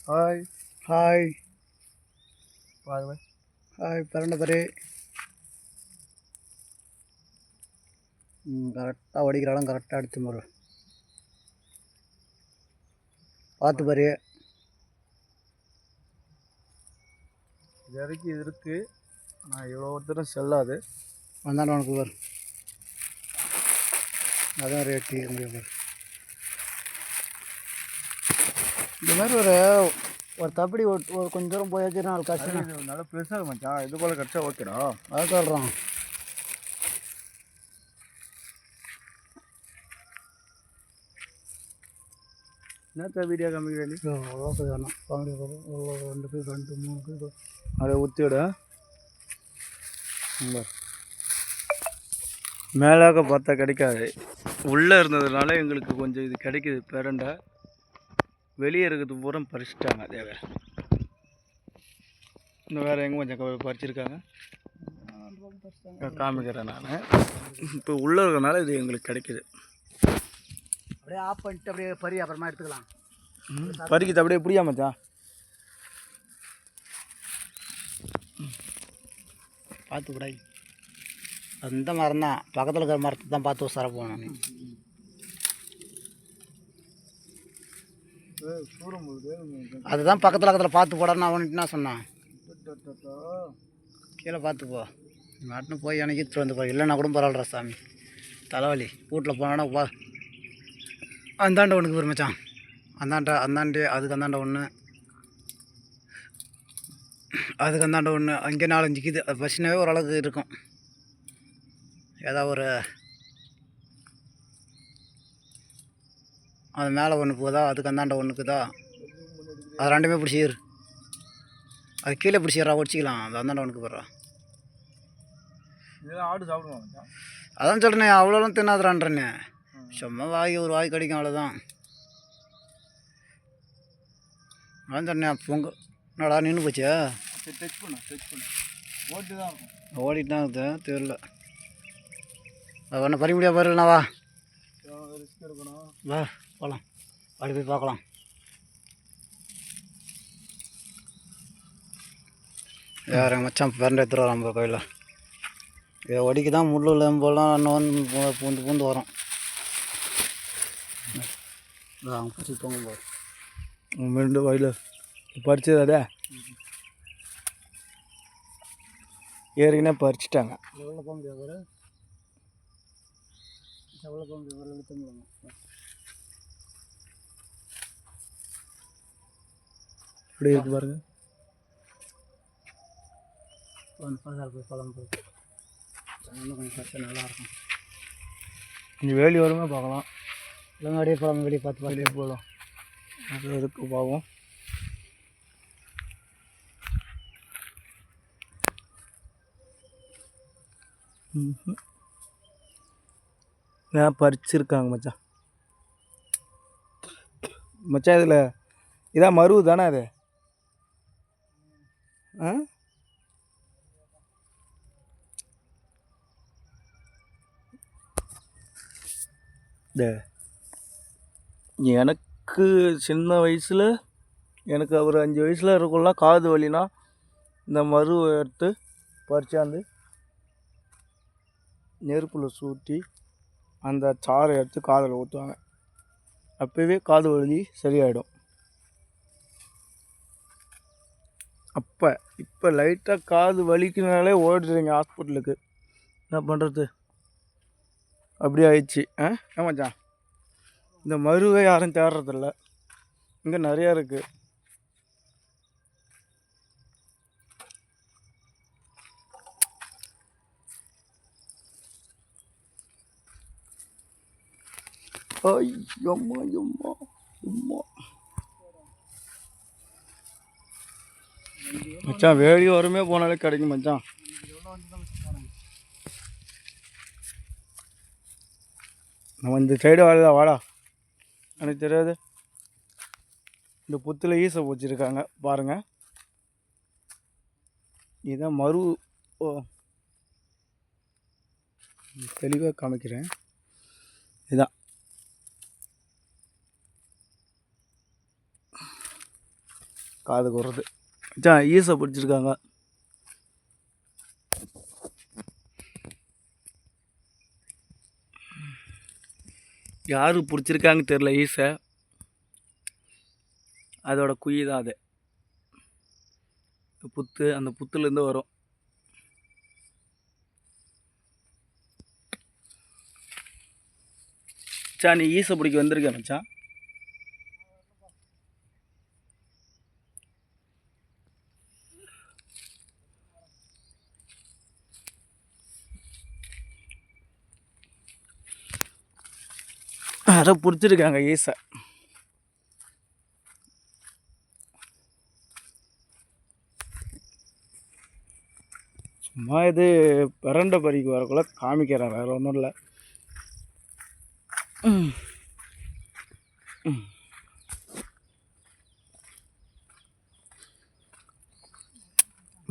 Hi hi bye பாய். Hi பரண்டபரே. கரெக்டாக வடிக்கிறாலும் கரெக்டாக எடுத்து முறை பார்த்து பாரு. இது வரைக்கும் இது இருக்குது. ஆனால் இவ்வளோ தூரம் செல்லாது. வந்தாண்ட உனக்கு பாரு, அதான் ரேட்டு முடியும் பாரு. இந்த மாதிரி ஒரு தப்படி ஒரு கொஞ்சம் தூரம் போயாச்சு நாலு கஷ்டம். நல்லா பெருசாக மச்சான். இது போல் கிடச்சா ஓகேடா. அதை சொல்கிறான். என்னத்த வீடியோ காமிக்கிறேன்? அவ்வளோ போய் வேணாம் காமெடி போதும். அவ்வளோ 2 பேர் 2 3 பேர் அதை ஊற்றி விட. மேலாக பார்த்தா கிடைக்காது. உள்ளே இருந்ததுனால எங்களுக்கு கொஞ்சம் இது கிடைக்கிது. பிரண்டை வெளியே இருக்கிறது பூரா பறிச்சிட்டாங்க. அதே வேறு இன்னும் வேறு எங்கே கொஞ்சம் பறிச்சிருக்காங்க, காமிக்கிறேன் நான். இப்போ உள்ளே இருக்கிறனால இது எங்களுக்கு கிடைக்கிது. அப்படியே ஆஃப் பண்ணிட்டு அப்படியே பறி அப்புறமா எடுத்துக்கலாம். பறிக்குது அப்படியே புரியா மச்சான். பார்த்து கூடாது. அந்த மரம் தான், பக்கத்தில் இருக்கிற மரத்தை தான் பார்த்து உசார போகணும். அதுதான் பக்கத்தில் பார்த்து போடணும் அவன்ட்டு நான் சொன்னான். கீழே பார்த்து போ. நாட்டுன்னு போய் எனக்கு இட்டு வந்து போ. இல்லைன்னா கூட பரவாயில்ல சாமி, தலைவலி. வீட்டில் போனான்னா பா. அந்தாண்ட ஒன்றுக்கு போய் மச்சான். அந்தாண்டே அதுக்கு அந்தாண்ட ஒன்று, அதுக்கு அந்தாண்ட ஒன்று. அங்கே 4 5 அது பசினாவே ஓரளவுக்கு இருக்கும். ஏதாவது ஒரு அது மேலே ஒன்று போகுதா, அதுக்கு அந்தாண்ட ஒன்றுக்குதா, அது 2மே பிடிச்சிரு. அது கீழே பிடிச்சிடுறா, ஒடிச்சிக்கலாம். அது அந்தாண்ட ஒன்றுக்கு போடுறா. ஆடு சாப்பிடுவோம். அதான் சொல்கிறேனே, அவ்வளோலாம் தின்னாதுறான்றேனே. சும்மா ஒரு வாய் கடிக்கும், அவ்வளோதான். அதான் சொன்னேன். பொங்கல் என்னடா நின்று போச்சா? டச் பண்ணு ஓட்டு தான் இருக்கும். ஓடிட்டு தான் இருக்குது, தெரியல. அது ஒன்றும் பறி முடியாது பாருண்ணா. வா ரிஸ்க் எடுக்கணும். வா போகலாம், அப்படி போய் பார்க்கலாம். வேறு மச்சான் பிரண்டை எடுத்துகிட்டு வரோம் நம்ம கோயிலில். இதை ஒடிக்கு தான் முள் போலாம் இன்னொன்று பூந்து வரும். அவங்க பறிச்சு போகும்போது ரெண்டு வயலு பறிச்சது அதே ஏற்கனவே பறிச்சிட்டாங்க. எவ்வளோ போக முடியாது ஒரு எவ்வளோ போக முடியாது ஒரு எழுத்து முடியும். இப்படி இருக்கு பாருங்க. போய் பழம் போய் இன்னும் கொஞ்சம் கஷ்டம் நல்லாயிருக்கும். கொஞ்சம் வேலி வருமா பார்க்கலாம். இல்லைங்க அப்படியே பழம் வெளியே பார்த்து வெளியே போகலாம். அது இருக்கு பாவம். ஏன் பறிச்சிருக்காங்க மச்சான். மச்சான் இதில் இதான் மருவு தானே அது? ஆ எனக்கு சின்ன வயசில், எனக்கு ஒரு 5 வயசில் இருக்கும்லாம் காது வலினா இந்த மருவை எடுத்து பறிச்சாந்து நெருப்பில் சூட்டி அந்த சாறை எடுத்து காதில் ஊற்றுவாங்க. அப்போவே காது வலி சரியாயிடும். இப்போ லைட்டாக காது வலிக்குனாலே ஓடுறீங்க ஹாஸ்பிட்டலுக்கு. என்ன பண்ணுறது, அப்படி ஆயிடுச்சு. ஏமாச்சான் இந்த மருவை யாரும் தேடுறதில்ல. இங்கே நிறையா இருக்குது. ஐயம்மா எம்மா எம்மா மச்சான், வேலி வருமே போனாலே கிடைக்கும் மச்சான். நம்ம இந்த சைடு வாழதா வாடா, எனக்கு தெரியாது. இந்த புத்தில் ஈசை வச்சுருக்காங்க பாருங்கள். இதுதான் மரு. தெளிவாக காமிக்கிறேன். இதுதான் காதுக்கு வர்றது. மச்சான் ஈஸை பிடிச்சிருக்காங்க. யாருக்கு பிடிச்சிருக்காங்கன்னு தெரில ஈஸை. அதோட குயி தான் அது. புத்து அந்த புத்துலேருந்து வரும். மச்சான் நீ ஈஸை பிடிக்க வந்திருக்க மச்சான். அதை பிடிச்சிருக்காங்க ஈஸை. சும்மா இது பிரண்டை பறிக்கு வரக்குள்ள காமிக்கிறேன், வேறு ஒன்றும் இல்லை.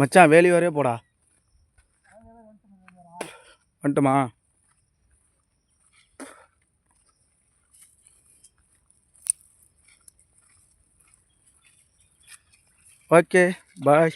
மச்சான் வேலி வரையே போடா. வந்துட்டுமா? ஓகே பாய்.